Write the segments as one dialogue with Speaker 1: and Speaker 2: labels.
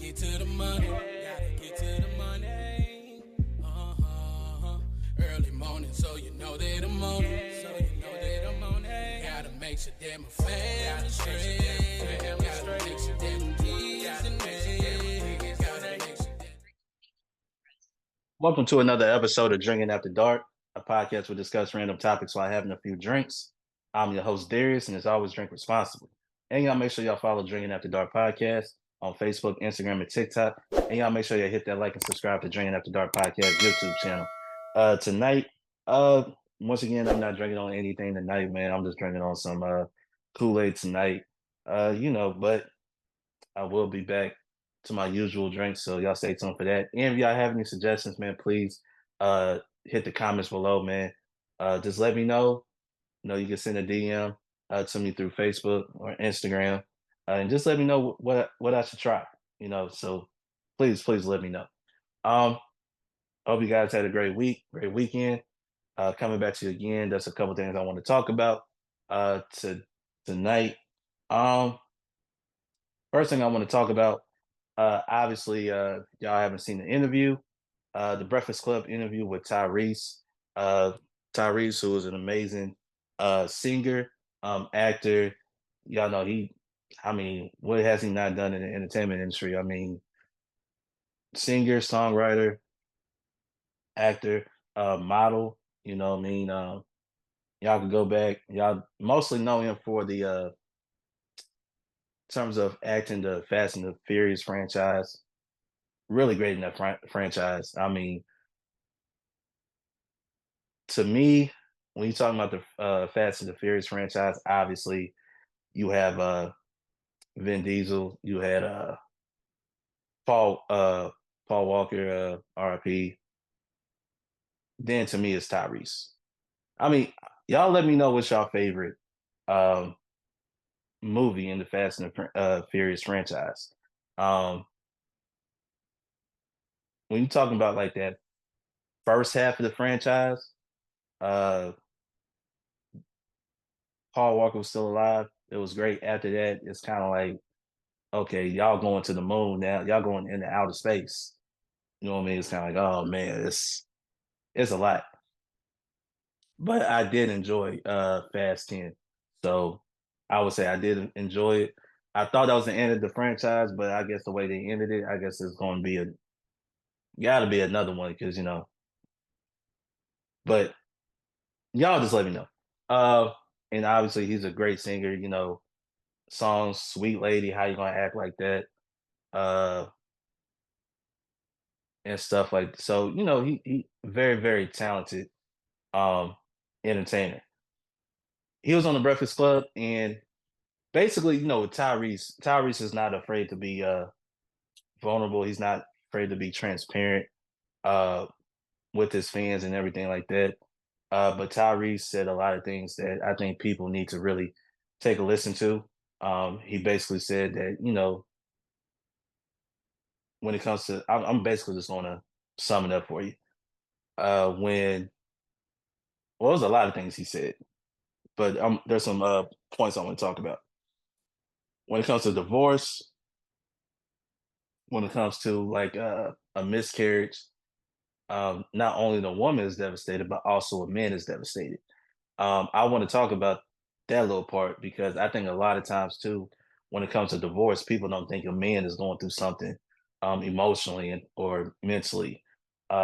Speaker 1: get to the money. Gotta get to the money. Early morning, so you know that I'm on it. So you know that I'm on it. Gotta make sure that my family's straight. Gotta make sure that my kids and me. Gotta make sure that.
Speaker 2: Welcome to another episode of Drinking After Dark, a podcast where we discuss random topics while having a few drinks. I'm your host, Darius, and as always, drink responsibly. And y'all make sure y'all follow Drinking After Dark podcast on Facebook, Instagram, and TikTok. And y'all make sure y'all hit that like and subscribe to Drinking After Dark podcast YouTube channel. Tonight, once again, I'm not drinking on anything tonight, man. I'm just drinking on some Kool-Aid tonight. But I will be back to my usual drinks, so y'all stay tuned for that. And if y'all have any suggestions, man, please hit the comments below, man. Just let me know. You can send a DM to me through Facebook or Instagram, and just let me know what I should try. So please let me know. Um, Hope you guys had a great week, great weekend. Coming back to you again. There's a couple things I want to talk about tonight. Um, First thing I want to talk about, obviously, y'all haven't seen the interview, the Breakfast Club interview with Tyrese. Uh, Tyrese, who is an amazing singer, actor. Y'all know what has he not done in the entertainment industry? I mean, singer, songwriter, actor, model. You know what I mean? Y'all can go back. Y'all mostly know him for the terms of acting the Fast and the Furious franchise. Really great in that franchise. I mean, to me, when you're talking about the Fast and the Furious franchise, obviously you have Vin Diesel, you had Paul Paul Walker, RP. Then to me, it's Tyrese. I mean, y'all let me know what's your favorite um, movie in the Fast and the Furious franchise. Um, when you're talking about like that first half of the franchise, uh, Paul Walker was still alive. It was great. After that, it's kind of like, okay, y'all going to the moon now. Y'all going into outer space. You know what I mean? It's kind of like, oh man, it's a lot. But I did enjoy Fast 10. So I would say I did enjoy it. I thought that was the end of the franchise, but I guess the way they ended it, I guess it's going to be gotta be another one because but y'all just let me know. Uh, and obviously he's a great singer. Songs, "Sweet Lady," "How You Gonna Act Like That," uh, and stuff like. So he very very talented um entertainer. He was on the Breakfast Club, and basically, with Tyrese is not afraid to be vulnerable. He's not afraid to be transparent uh with his fans and everything like that. But Tyrese said a lot of things that I think people need to really take a listen to. He basically said that, when it comes to, I'm basically just going to sum it up for you. When, well, there's a lot of things he said, but there's some points I want to talk about. When it comes to divorce, when it comes to like a miscarriage, not only the woman is devastated, but also a man is devastated. I want to talk about that little part because I think a lot of times too, when it comes to divorce, people don't think a man is going through something emotionally or mentally,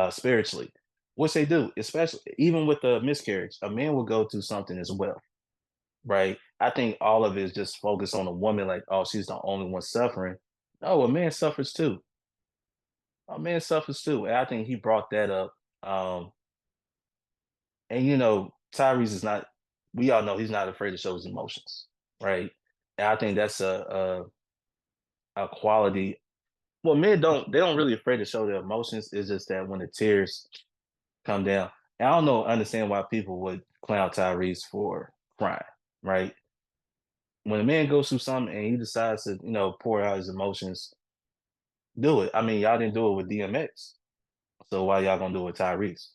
Speaker 2: spiritually, which they do, especially even with the miscarriage. A man will go through something as well, right? I think all of it is just focused on a woman, like, oh, she's the only one suffering. No, a man suffers too. A man suffers too. And I think he brought that up. And Tyrese is not. We all know he's not afraid to show his emotions, right? And I think that's a quality. Well, men don't. They don't really afraid to show their emotions. It's just that when the tears come down, and I don't know, understand why people would clown Tyrese for crying, right? When a man goes through something and he decides to, pour out his emotions, do it. I mean, y'all didn't do it with DMX, so why y'all gonna do it with Tyrese?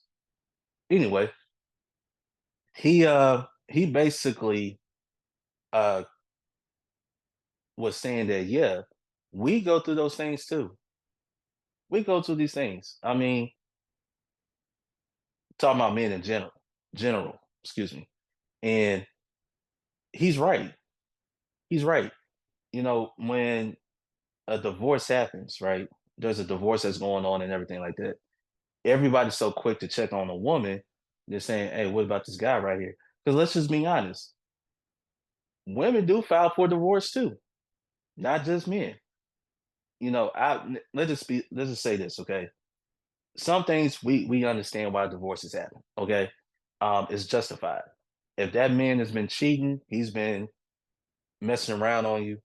Speaker 2: Anyway, he basically uh was saying that, yeah, we go through those things too. We go through these things. I mean, talking about men in general, excuse me. And he's right. He's right. When a divorce happens, right? There's a divorce that's going on and everything like that. Everybody's so quick to check on a woman. They're saying, "Hey, what about this guy right here?" Because let's just be honest, women do file for divorce too, not just men. Let's just say this, okay? Some things we understand why divorces happen, okay? It's justified. If that man has been cheating, he's been messing around on you,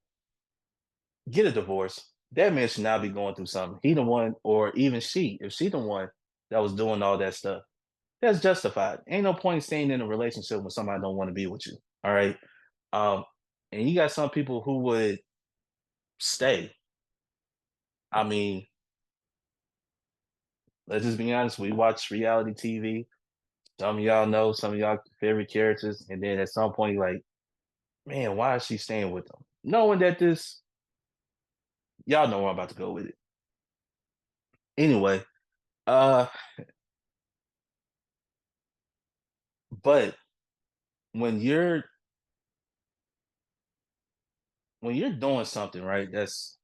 Speaker 2: get a divorce. That man should not be going through something. He the one, or even she, if she the one that was doing all that stuff, that's justified. Ain't no point in staying in a relationship when somebody don't want to be with you. All right. Um, and you got some people who would stay. I mean, let's just be honest. We watch reality TV. Some of y'all know some of y'all favorite characters, and then at some point, you're like, man, why is she staying with them? Knowing that y'all know where I'm about to go with it. Anyway, uh, but when you're when you're doing something right, that's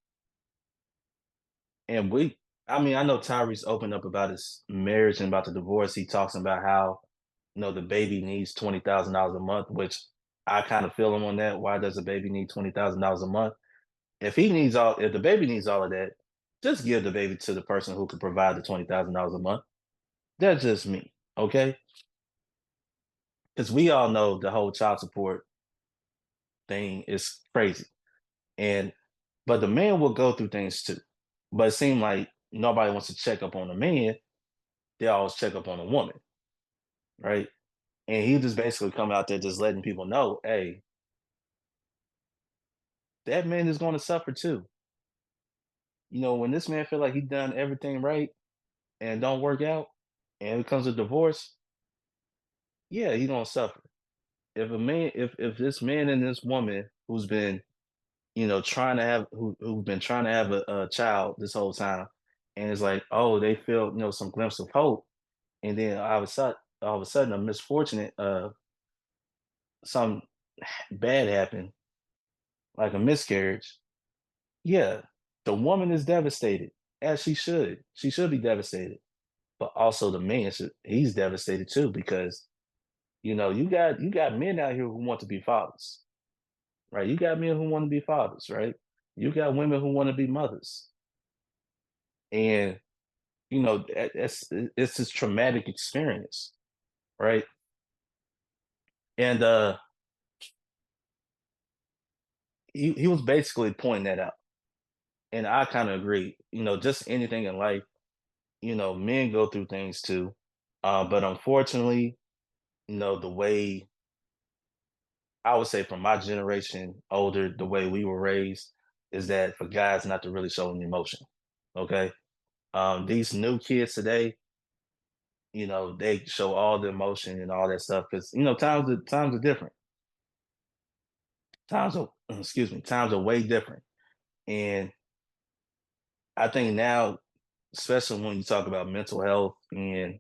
Speaker 2: and we I mean, I know Tyrese opened up about his marriage and about the divorce. He talks about how, the baby needs $20,000 a month, which I kind of feel him on that. Why does a baby need $20,000 a month? If the baby needs all of that, just give the baby to the person who can provide the $20,000 a month. That's just me, okay? Because we all know the whole child support thing is crazy, and but the man will go through things too. But it seemed like nobody wants to check up on the man. They always check up on the woman, right? And he just basically come out there just letting people know, hey, that man is going to suffer too. When this man feel like he done everything right and don't work out, and it comes to divorce, yeah, he gonna suffer. If this man and this woman who's been, trying to have who've been trying to have a child this whole time, and it's like, oh, they feel some glimpse of hope, and then all of a sudden a misfortunate some bad happened, like a miscarriage. Yeah, the woman is devastated, as she should. She should be devastated. But also the man he's devastated too, because you got men out here who want to be fathers, right? You got men who want to be fathers, right? You got women who want to be mothers. And it's this traumatic experience, right? And he was basically pointing that out. And I kind of agree. Just anything in life, men go through things too. But unfortunately, the way I would say from my generation older, the way we were raised is that for guys not to really show any emotion. Okay. These new kids today, they show all the emotion and all that stuff because times are different. Times are excuse me, times are way different. And I think now, especially when you talk about mental health and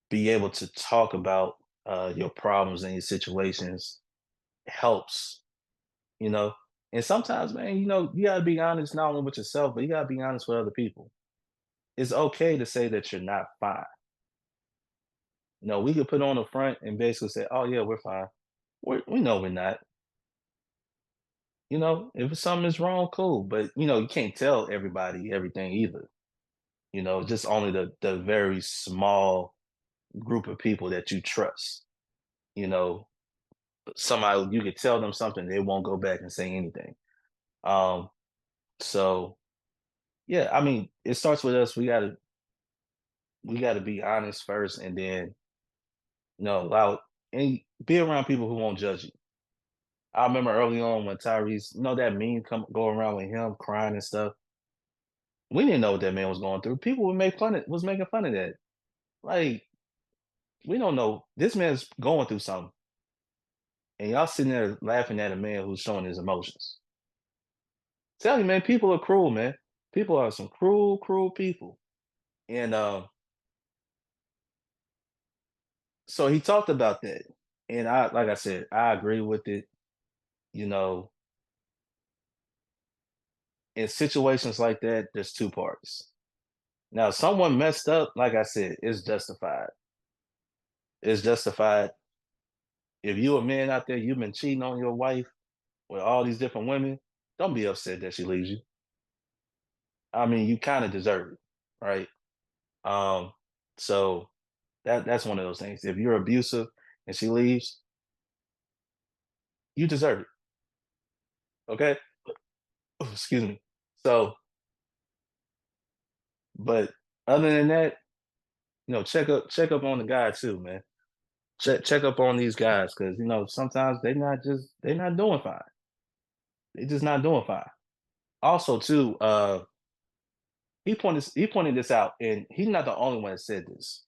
Speaker 2: be able to talk about your problems and your situations helps, you know. And sometimes, man, you gotta be honest not only with yourself, but you gotta be honest with other people. It's okay to say that you're not fine. We could put on the front and basically say, "Oh yeah, we're fine." We know we're not. If something is wrong, cool. But you can't tell everybody everything either. Just only the very small group of people that you trust. You know, Somebody you could tell them something, they won't go back and say anything. Um, so yeah, I mean, it starts with us. We gotta be honest first, and then allow and be around people who won't judge you. I remember early on when Tyrese, that meme come go around with him crying and stuff. We didn't know what that man was going through. People was making fun of that. Like, we don't know. This man's going through something. And y'all sitting there laughing at a man who's showing his emotions. Tell you, man, people are cruel, man. People are some cruel, cruel people. And so he talked about that. And like I said, I agree with it. You know, in situations like that, there's two parties. Now, if someone messed up, like I said, it's justified. It's justified. If you a man out there, you've been cheating on your wife with all these different women, don't be upset that she leaves you. I mean, you kind of deserve it, right? Um, so that's one of those things. If you're abusive and she leaves, you deserve it. Okay. Excuse me. So, but other than that, check up on the guy too, man. Check up on these guys because sometimes they're not doing fine. They're just not doing fine. Also, too, he pointed this out, and he's not the only one that said this.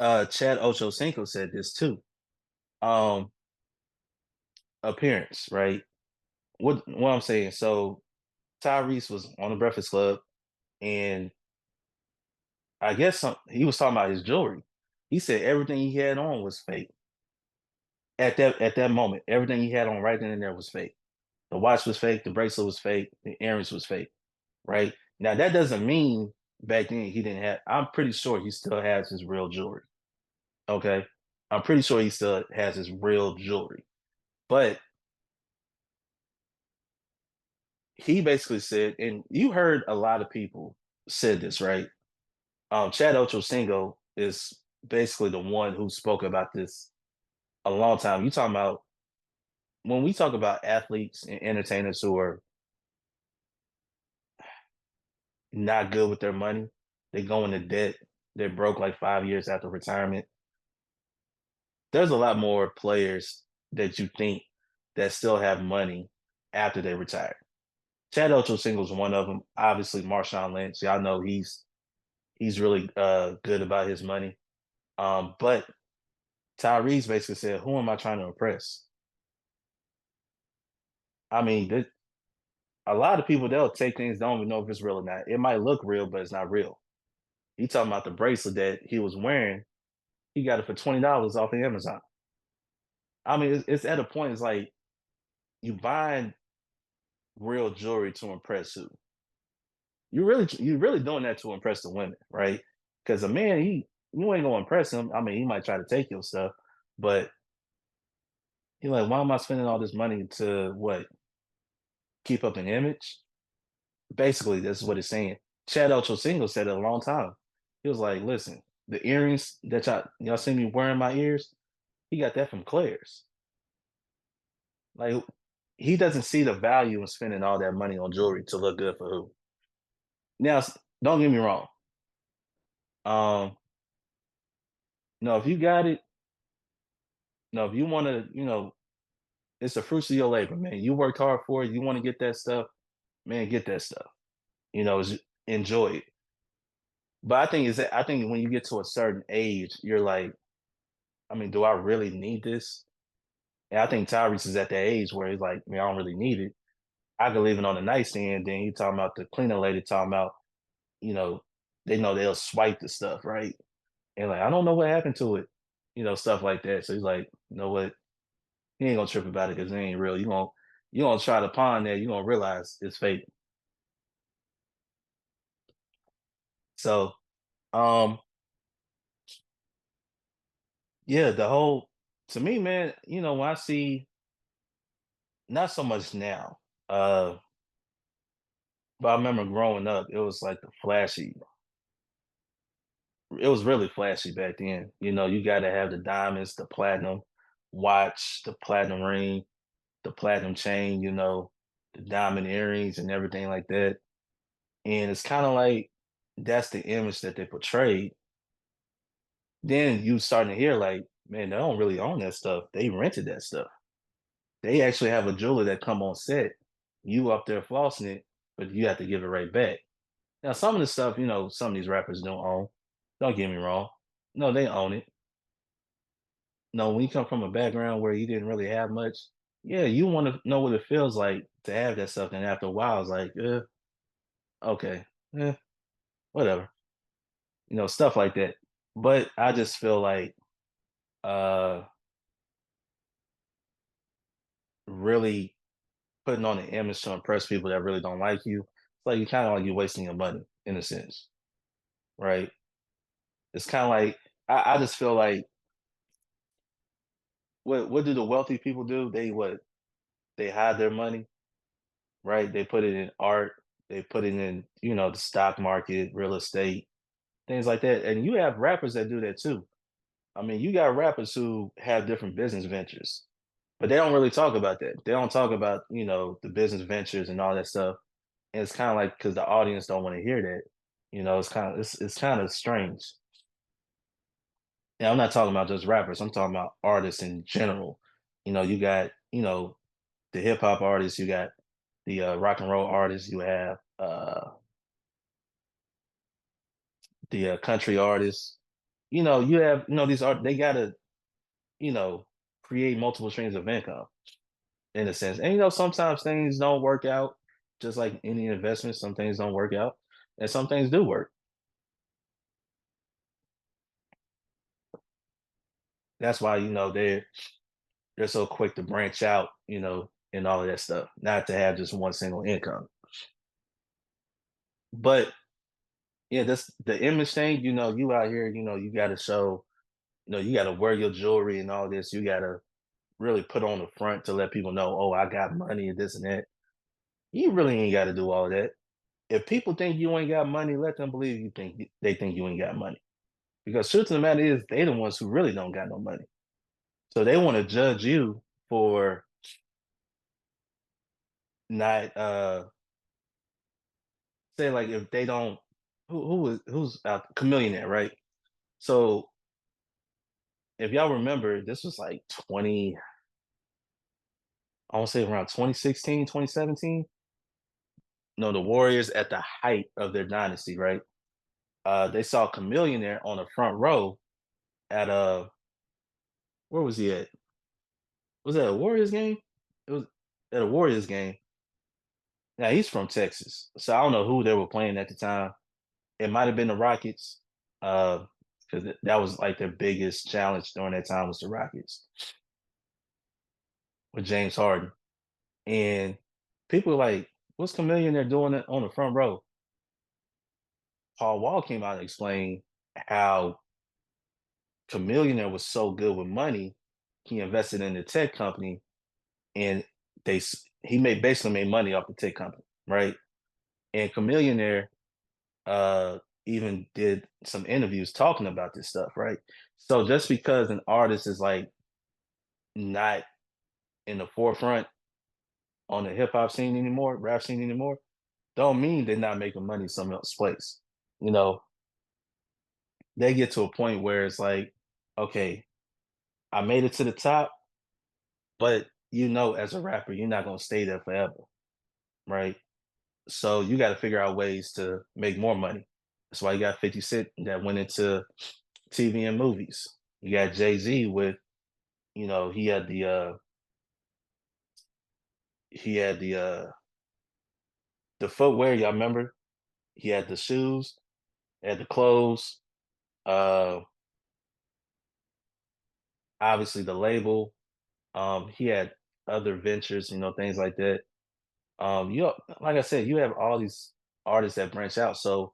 Speaker 2: Chad Ochocinco said this too. Um, Appearance, right? What I'm saying. So Tyrese was on the Breakfast Club, and I guess he was talking about his jewelry. He said everything he had on was fake. At that moment, everything he had on right then and there was fake. The watch was fake, the bracelet was fake, the earrings was fake, right? Now that doesn't mean back then he didn't have. I'm pretty sure he still has his real jewelry. Okay, I'm pretty sure he still has his real jewelry, but he basically said, and you heard a lot of people said this, right? Chad Ochocinco is basically the one who spoke about this a long time. You talking about when we talk about athletes and entertainers who are not good with their money, they go into debt, they're broke like 5 years after retirement. There's a lot more players that you think that still have money after they retire. Chad Ochocinco is one of them. Obviously, Marshawn Lynch. Y'all know he's really good about his money. But Tyrese basically said, "Who am I trying to impress?" I mean, a lot of people they'll take things don't even know if it's real or not. It might look real, but it's not real. He talking about the bracelet that he was wearing. He got it for $20 off of Amazon. I mean, it's at a point. It's like you buying real jewelry to impress who? You really doing that to impress the women, right? Because a man, you ain't gonna impress him. I mean, he might try to take your stuff, but he's like, why am I spending all this money to what? Keep up an image? Basically, that's what it's saying. Chad Ochocinco said it a long time. He was like, listen, the earrings that y'all see me wearing my ears, he got that from Claire's. Like he doesn't see the value in spending all that money on jewelry to look good for who. Now, don't get me wrong. Um, no, if you got it, no, if you want to, it's the fruits of your labor, man. You worked hard for it. You want to get that stuff, man. Get that stuff. Enjoy it. But I think when you get to a certain age, you're like, I mean, do I really need this? And I think Tyrese is at that age where he's like, man, I don't really need it. I could leave it on the nightstand. Then you talking about the cleaner lady talking about, you know, they know they'll swipe the stuff, right? And like, I don't know what happened to it, stuff like that. So he's like, you know what? He ain't gonna trip about it because it ain't real. You gonna try to pawn that, you're gonna realize it's fake. So um yeah, the whole to me, man, when I see not so much now, but I remember growing up, it was like it was really flashy back then. You gotta have the diamonds, the platinum watch, the platinum ring, the platinum chain, the diamond earrings and everything like that. And it's kind of like that's the image that they portrayed. Then you starting to hear like, man, they don't really own that stuff. They rented that stuff. They actually have a jeweler that come on set. You up there flossing it, but you have to give it right back. Now, some of the stuff, some of these rappers don't own. Don't get me wrong. No, they own it. No, when you come from a background where you didn't really have much, yeah, you want to know what it feels like to have that stuff. And after a while, it's like, okay, yeah, whatever. stuff like that. But I just feel like uh really putting on an image to impress people that really don't like you, it's like you kind of like you're wasting your money in a sense, right? It's kind of like I just feel like what do the wealthy people do? They hide their money, right? They put it in art, they put it in, the stock market, real estate, things like that. And you have rappers that do that too. I mean, you got rappers who have different business ventures, but they don't really talk about that. They don't talk about, the business ventures and all that stuff. And it's kind of like because the audience don't want to hear that. It's kind of strange. And I'm not talking about just rappers. I'm talking about artists in general. You got, the hip hop artists, you got the rock and roll artists, you have the country artists. You have, these art, they gotta, you know, create multiple streams of income in a sense. And sometimes things don't work out, just like any investment, some things don't work out, and some things do work. That's why, they're so quick to branch out, and all of that stuff, not to have just one single income. But yeah, that's the image thing, you out here, you gotta show, you gotta wear your jewelry and all this. You gotta really put on the front to let people know, oh, I got money and this and that. You really ain't gotta do all of that. If people think you ain't got money, let them believe they think you ain't got money. Because truth of the matter is they the ones who really don't got no money. So they want to judge you for not say like if they don't who's out Chameleonaire, right? So if y'all remember, this was like 20, I want to say around 2016, 2017. No, the Warriors at the height of their dynasty, right? They saw Chameleonaire on the front row at a where was he at? Was that a Warriors game? It was at a Warriors game. Now he's from Texas, so I don't know who they were playing at the time. It might have been the Rockets, because that was like their biggest challenge during that time was the Rockets with James Harden. And people were like, "What's Chameleon there doing it on the front row?" Paul Wall came out and explained how Chameleon was so good with money, he invested in the tech company, and they he made basically made money off the tech company, right? And Chameleon even did some interviews talking about this stuff, right? So just because an artist is like not in the forefront on the hip hop scene anymore, rap scene anymore, don't mean they're not making money some else place. You know, they get to a point where it's like, okay, I made it to the top, but as a rapper, you're not gonna stay there forever, right? So you got to figure out ways to make more money. That's why you got 50 Cent that went into TV and movies. You got Jay-Z with, he had the footwear, y'all remember? He had the shoes, had the clothes, uh obviously the label. He had other ventures, things like that. Like I said, you have all these artists that branch out. So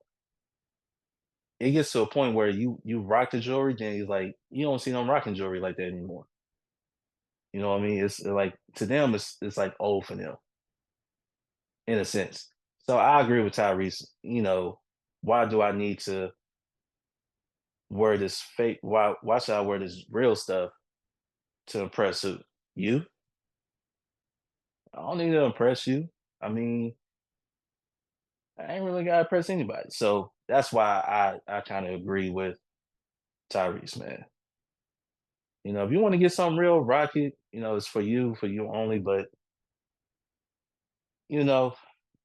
Speaker 2: it gets to a point where you rock the jewelry, then he's like, you don't see them rocking jewelry like that anymore. You know what I mean? It's like to them, it's like old for them in a sense. So I agree with Tyrese. Why do I need to wear this fake? Why should I wear this real stuff to impress who? You? I don't need to impress you. I mean, I ain't really gotta impress anybody. So that's why I kind of agree with Tyrese, man. If you want to get something real, rock it. It's for you only. But you know,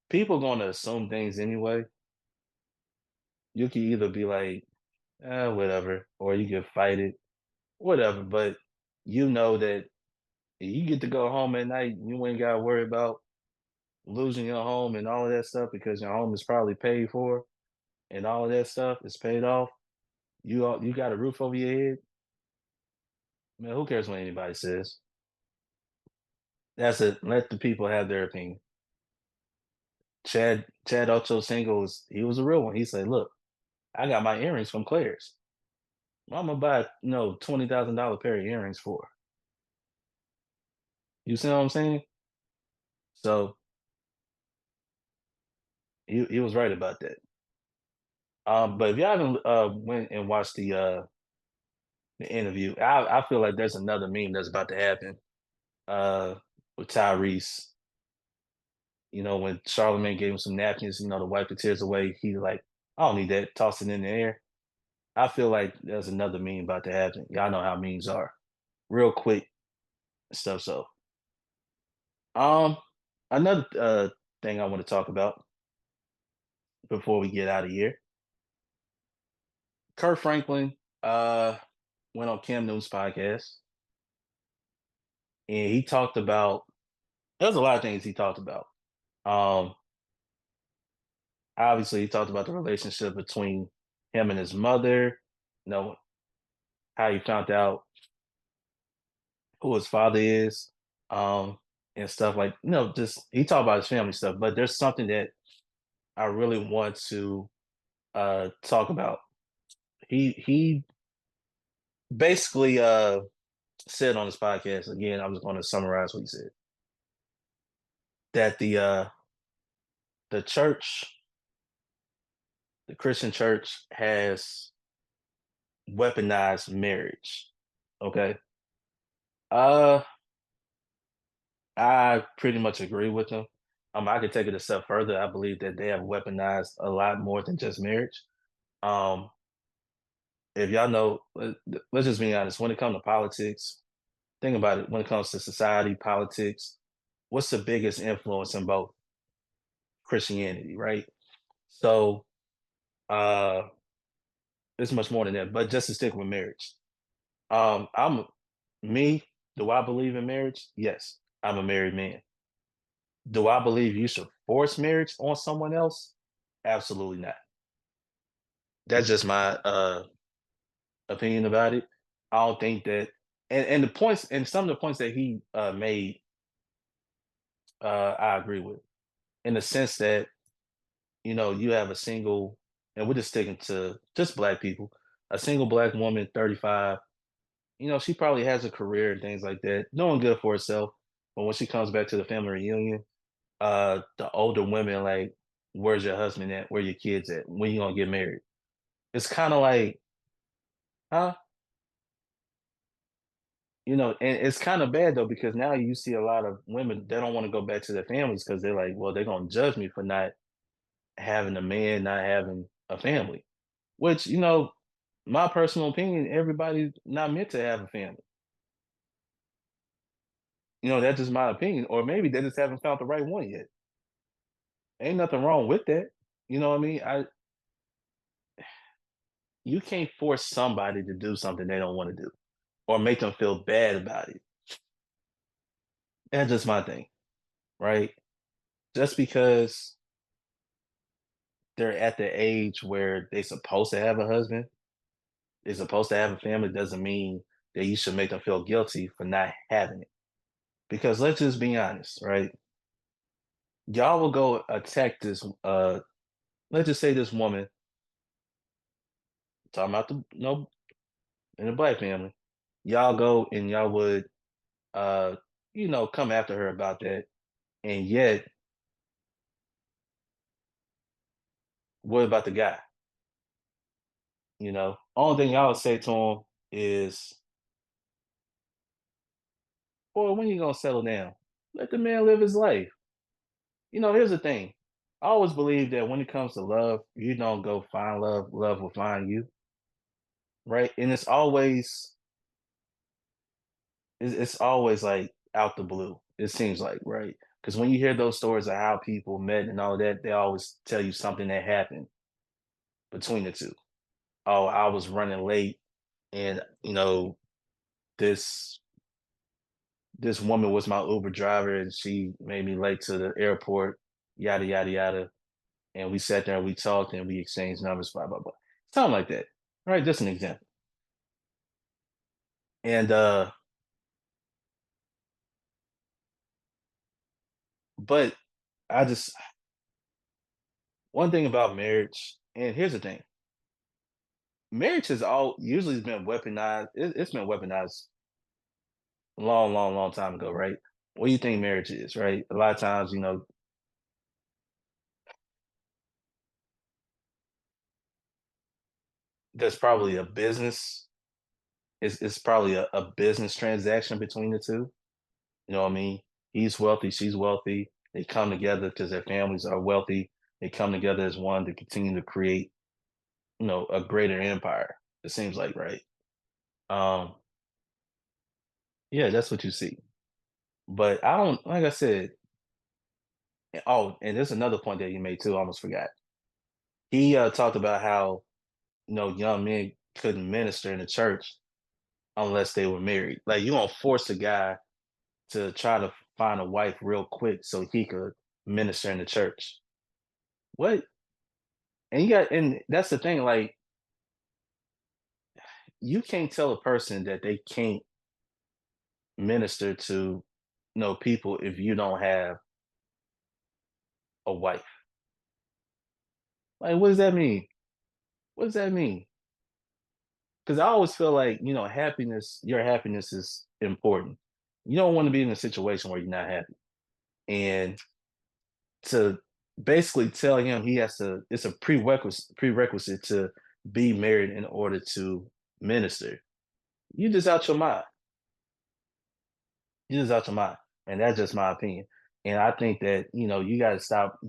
Speaker 2: people gonna assume things anyway. You can either be like, whatever, or you can fight it, whatever. But you know that you get to go home at night. You ain't got to worry about losing your home and all of that stuff because your home is probably paid for and all of that stuff is paid off. You got a roof over your head. Man, who cares what anybody says? That's it. Let the people have their opinion. Chad Ocho he was a real one. He said, "Look, I got my earrings from Claire's. I'm gonna buy $20,000 pair of earrings for." You see what I'm saying? So he was right about that. But if y'all haven't went and watched the interview, I feel like there's another meme that's about to happen uh with Tyrese. When Charlamagne gave him some napkins, to wipe the tears away, he like, I don't need that, toss it in the air. I feel like there's another meme about to happen. Y'all know how memes are. Real quick stuff. So um another thing I want to talk about before we get out of here. Kurt Franklin went on Cam Newton's podcast and he talked about there's a lot of things he talked about. Um Obviously he talked about the relationship between him and his mother, how he found out who his father is, um, and stuff like just he talked about his family stuff. But there's something that I really want to talk about. He basically said on his podcast again. I'm just going to summarize what he said that the church, the Christian church, has weaponized marriage. Okay, uh, I pretty much agree with him. I could take it a step further. I believe that they have weaponized a lot more than just marriage. Um, if y'all know, let's just be honest. When it comes to politics, think about it. When it comes to society, politics, what's the biggest influence in both? Christianity, right? So, uh, it's much more than that. But just to stick with marriage, I'm me. Do I believe in marriage? Yes, I'm a married man. Do I believe you should force marriage on someone else? Absolutely not. That's just my opinion about it. I don't think that, and the points and some of the points that he made, I agree with, in the sense that you have a single, and we're just sticking to just black people, a single black woman, 35. She probably has a career and things like that, doing good for herself. But when she comes back to the family reunion, the older women like, "Where's your husband at? Where your kids at? When you gonna get married?" It's kind of like, huh? And it's kind of bad though because now you see a lot of women they don't want to go back to their families because they're like, well, they're gonna judge me for not having a man, not having a family. Which my personal opinion, everybody's not meant to have a family. That's just my opinion, or maybe they just haven't found the right one yet. Ain't nothing wrong with that. You know what I mean? You can't force somebody to do something they don't want to do, or make them feel bad about it. That's just my thing, right? Just because they're at the age where they're supposed to have a husband, they're supposed to have a family, doesn't mean that you should make them feel guilty for not having it. Because let's just be honest, right? Y'all will go attack this. Let's just say this woman talking about the in a black family. Y'all go and y'all would come after her about that, and yet, what about the guy? Only thing y'all would say to him is, "Boy, when you gonna settle down? Let the man live his life." Here's the thing. I always believe that when it comes to love, you don't go find love, love will find you, right? And it's always like out the blue. It seems like, right? Because when you hear those stories of how people met and all that, they always tell you something that happened between the two. Oh, I was running late, and this this woman was my Uber driver, and she made me late to the airport. Yada yada yada. And we sat there and we talked and we exchanged numbers, blah blah blah, something like that. Right, just an example. And but I just one thing about marriage, and here's the thing: marriage has all usually been weaponized. It's been weaponized a long, long, long time ago, right? What do you think marriage is, right? A lot of times, there's probably a business. It's probably a business transaction between the two. You know what I mean? He's wealthy, she's wealthy. They come together because their families are wealthy. They come together as one to continue to create, a greater empire. It seems like, right? Um, yeah, that's what you see. But I don't, like I said, oh, and there's another point that you made too. I almost forgot. He talked about how young men couldn't minister in the church unless they were married. Like you gonna force a guy to try to find a wife real quick so he could minister in the church. What? And that's the thing. Like you can't tell a person that they can't minister to people if you don't have a wife. Like what does that mean? What does that mean? Because I always feel like happiness. Your happiness is important. You don't want to be in a situation where you're not happy, and to basically tell him he has to. It's a prerequisite to be married in order to minister. You just out your mind. You just out your mind, and that's just my opinion. And I think that you got to stop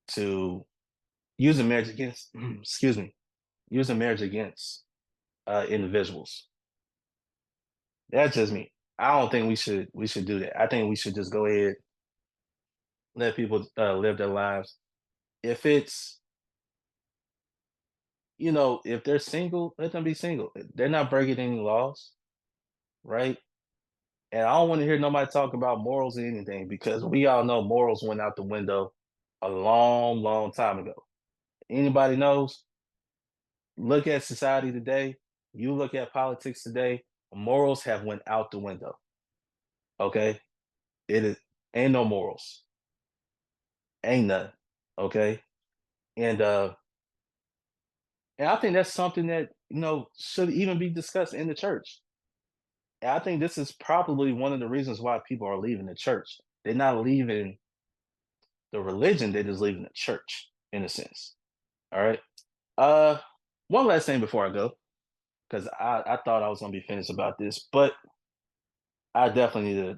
Speaker 2: to using marriage against. Excuse me, using marriage against individuals. That's just me. I don't think we should do that. I think we should just go ahead, let people live their lives. If it's if they're single, let them be single. They're not breaking any laws, right? And I don't want to hear nobody talk about morals or anything because we all know morals went out the window a long, long time ago. Anybody knows? Look at society today. You look at politics today. Morals have went out the window. Okay, it is ain't no morals, ain't none. Okay, and I think that's something that should even be discussed in the church. And I think this is probably one of the reasons why people are leaving the church. They're not leaving the religion; they're just leaving the church, in a sense. All right. Uh, one last thing before I go, because I thought I was gonna be finished about this, but I definitely need to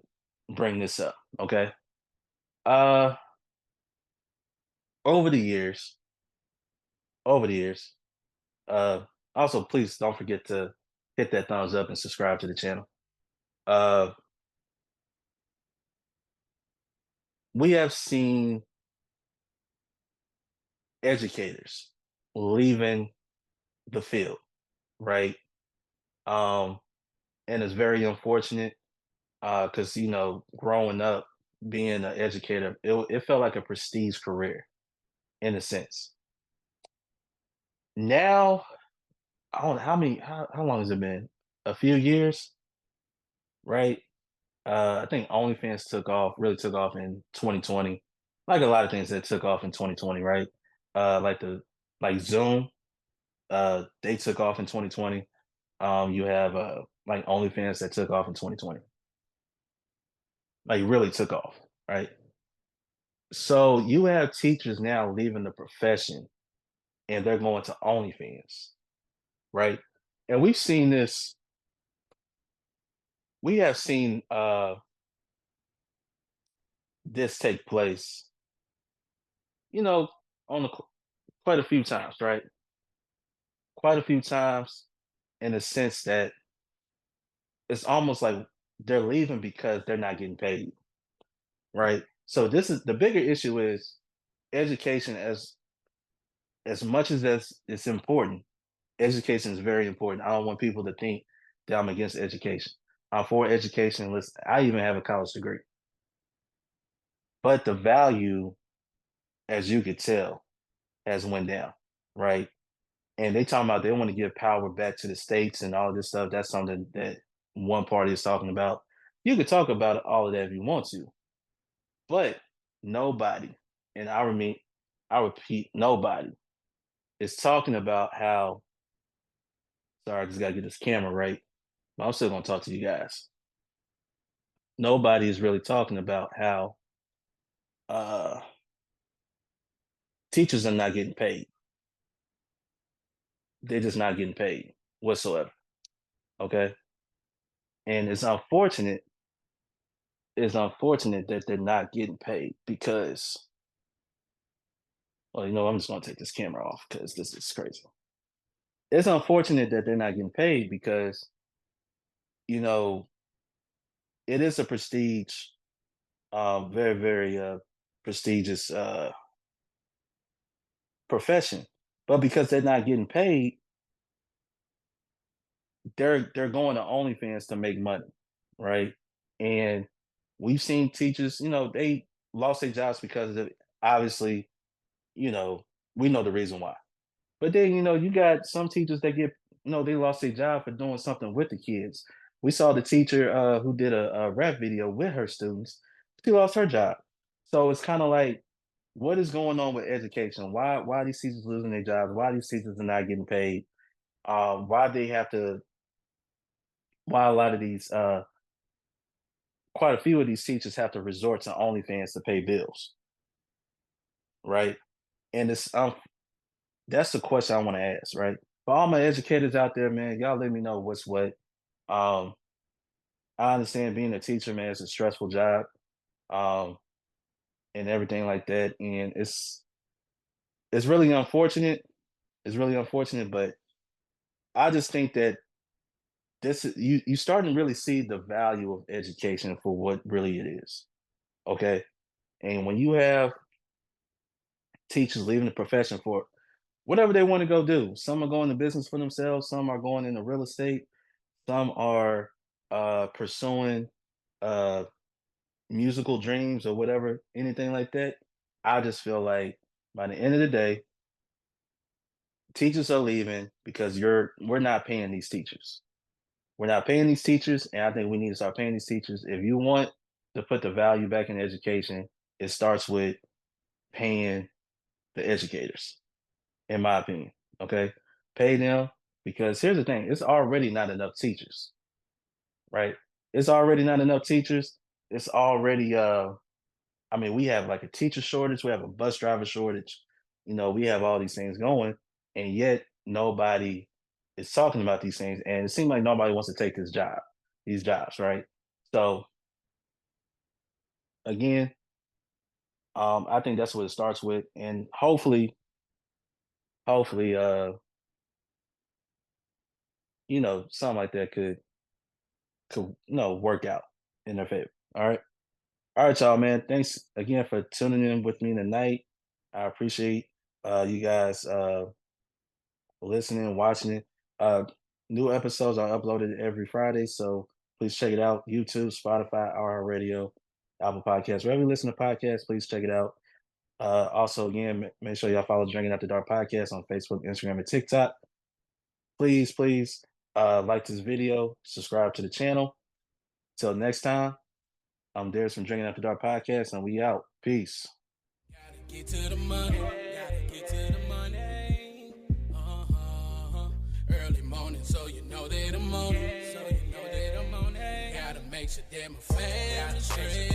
Speaker 2: bring this up. Okay. Uh, over the years, over the years. Also, please don't forget to hit that thumbs up and subscribe to the channel. Uh, we have seen educators leaving the field, right? Um, and it's very unfortunate because growing up being an educator, it felt like a prestige career in a sense. Now, I don't know how long has it been? A few years, right? I think OnlyFans really took off in 2020, like a lot of things that took off in 2020, right? Like like Zoom, they took off in 2020. You have like OnlyFans that took off in 2020, like really took off, right? So you have teachers now leaving the profession and they're going to OnlyFans, right? And we've seen this. We have seen this take place, you know, on the quite a few times, right? Quite a few times, in the sense that it's almost like they're leaving because they're not getting paid, right? So this is the bigger issue is education as much as it's important. Education is very important. I don't want people to think that I'm against education. I'm for education. Listen, I even have a college degree, but the value, as you could tell, has went down, right? And they talking about they want to give power back to the states and all this stuff. That's something that one party is talking about. You could talk about all of that if you want to, but nobody, and I repeat, nobody is talking about how. Sorry, I just gotta get this camera right. But I'm still gonna talk to you guys. Nobody is really talking about how uh, teachers are not getting paid. They're just not getting paid whatsoever. Okay, and it's unfortunate. It's unfortunate that they're not getting paid because, well, I'm just gonna take this camera off because this is crazy. It's unfortunate that they're not getting paid because you know it is a very very prestigious profession, but because they're not getting paid, they're going to OnlyFans to make money, right? And we've seen teachers, they lost their jobs because of it. Obviously, you know, we know the reason why. But then, you got some teachers that get, they lost their job for doing something with the kids. We saw the teacher who did a rap video with her students. She lost her job. So it's kind of like, what is going on with education? Why are these teachers losing their jobs? Why are these teachers are not getting paid? Why they have to? Why a lot of these, quite a few of these teachers have to resort to OnlyFans to pay bills, right? And that's the question I want to ask, right? For all my educators out there, man, y'all let me know what's what. Um, I understand being a teacher, man, it's a stressful job, um, and everything like that. And it's really unfortunate. It's really unfortunate, but I just think that you starting to really see the value of education for what really it is. Okay. And when you have teachers leaving the profession for whatever they want to go do, some are going to business for themselves, some are going into real estate, some are pursuing uh musical dreams or whatever, anything like that. I just feel like by the end of the day, teachers are leaving because we're not paying these teachers. We're not paying these teachers, and I think we need to start paying these teachers. If you want to put the value back in education, it starts with paying the educators, in my opinion. Okay. Pay them because here's the thing, it's already not enough teachers, right? It's already not enough teachers. It's already I mean, we have like a teacher shortage, we have a bus driver shortage, we have all these things going, and yet nobody is talking about these things. And it seems like nobody wants to take these jobs, right? So again, I think that's what it starts with. And hopefully, something like that could work out in their favor. All right. All right, y'all, man. Thanks again for tuning in with me tonight. I appreciate you guys listening, watching it. New episodes are uploaded every Friday, so please check it out. YouTube, Spotify, our Radio, Apple Podcasts. Wherever you listen to podcasts, please check it out. Also, again, make sure y'all follow Drinking After Dark Podcast on Facebook, Instagram, and TikTok. Please like this video, subscribe to the channel. Till next time, I'm Darius from Drinking After Dark Podcast, and we out. Peace.
Speaker 1: Gotta get to the money. Gotta get to the money. Early morning, so you know that I'm on it. So you know that I'm on it. Gotta make sure that my family's straight.